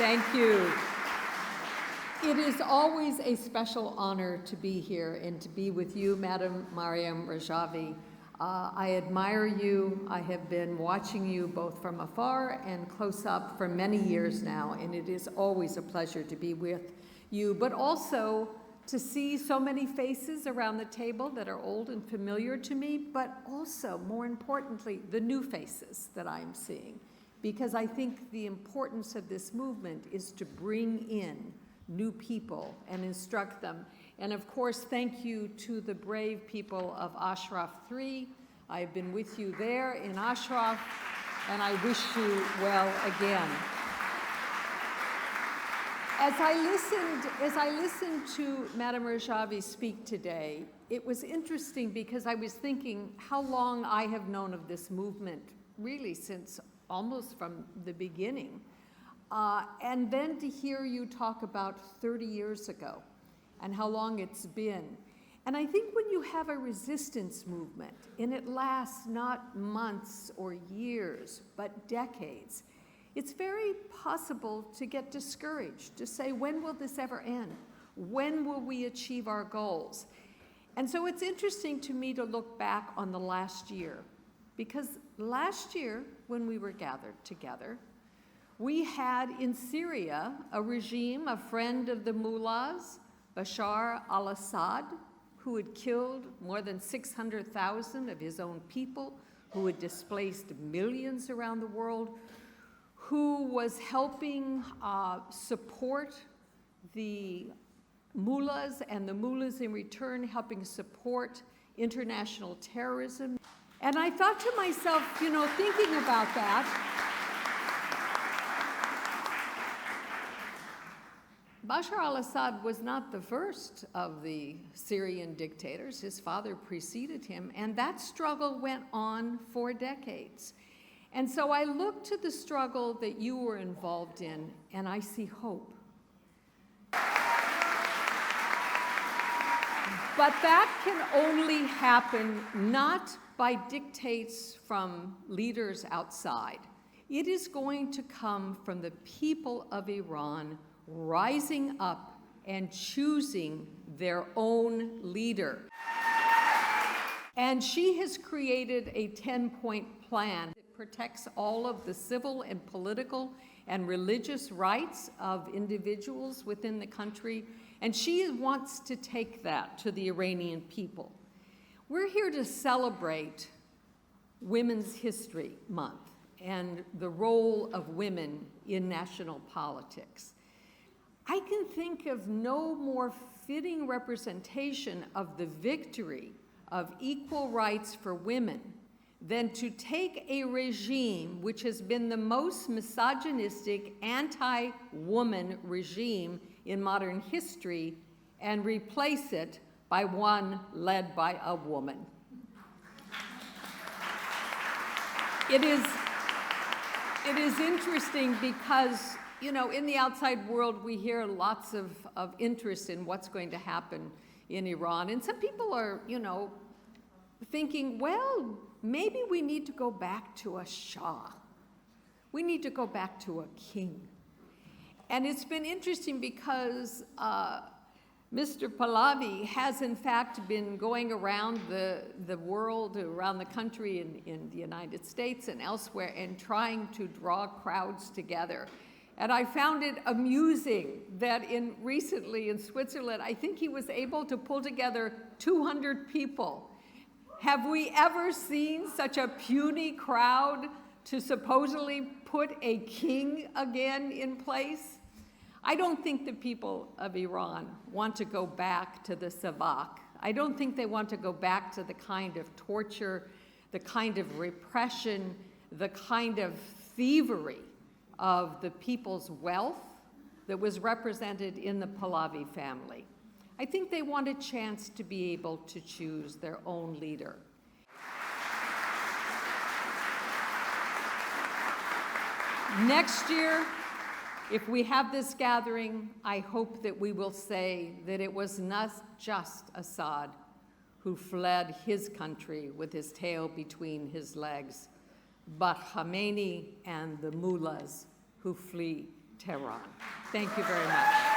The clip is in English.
Thank you. It is always a special honor to be here and to be with you, Madam Mariam Rajavi. I admire you. I have been watching you both from afar and close up for many years now, and it is always a pleasure to be with you, but also to see so many faces around the table that are old and familiar to me, but also, more importantly, the new faces that I'm seeing. Because I think the importance of this movement is to bring in new people and instruct them. And of course, thank you to the brave people of Ashraf 3. I've been with you there in Ashraf, and I wish you well again. As I listened to Madam Rajavi speak today, it was interesting because I was thinking how long I have known of this movement, really since almost from the beginning. And then to hear you talk about 30 years ago and how long it's been. And I think when you have a resistance movement and it lasts not months or years, but decades, it's very possible to get discouraged, to say, when will this ever end? When will we achieve our goals? And so it's interesting to me to look back on the last year, because last year, when we were gathered together, we had in Syria a regime, a friend of the mullahs, Bashar al-Assad, who had killed more than 600,000 of his own people, who had displaced millions around the world, who was helping support the mullahs, and the mullahs in return helping support international terrorism. And I thought to myself, you know, thinking about that, Bashar al-Assad was not the first of the Syrian dictators. His father preceded him, and that struggle went on for decades. And so I look to the struggle that you were involved in, and I see hope. But that can only happen not by dictates from leaders outside. It is going to come from the people of Iran rising up and choosing their own leader. And she has created a 10-point plan that protects all of the civil and political and religious rights of individuals within the country. And she wants to take that to the Iranian people. We're here to celebrate Women's History Month and the role of women in national politics. I can think of no more fitting representation of the victory of equal rights for women than to take a regime which has been the most misogynistic, anti-woman regime in modern history and replace it by one led by a woman. It is interesting because, you know, in the outside world, we hear lots of interest in what's going to happen in Iran. And some people are, you know, thinking, well, maybe we need to go back to a Shah. We need to go back to a king. And it's been interesting because Mr. Pahlavi has in fact been going around the world, around the country in the United States and elsewhere, and trying to draw crowds together. And I found it amusing that recently in Switzerland, I think he was able to pull together 200 people. Have we ever seen such a puny crowd to supposedly put a king again in place? I don't think the people of Iran want to go back to the Savak. I don't think they want to go back to the kind of torture, the kind of repression, the kind of thievery of the people's wealth that was represented in the Pahlavi family. I think they want a chance to be able to choose their own leader. Next year, if we have this gathering, I hope that we will say that it was not just Assad who fled his country with his tail between his legs, but Khamenei and the mullahs who flee Tehran. Thank you very much.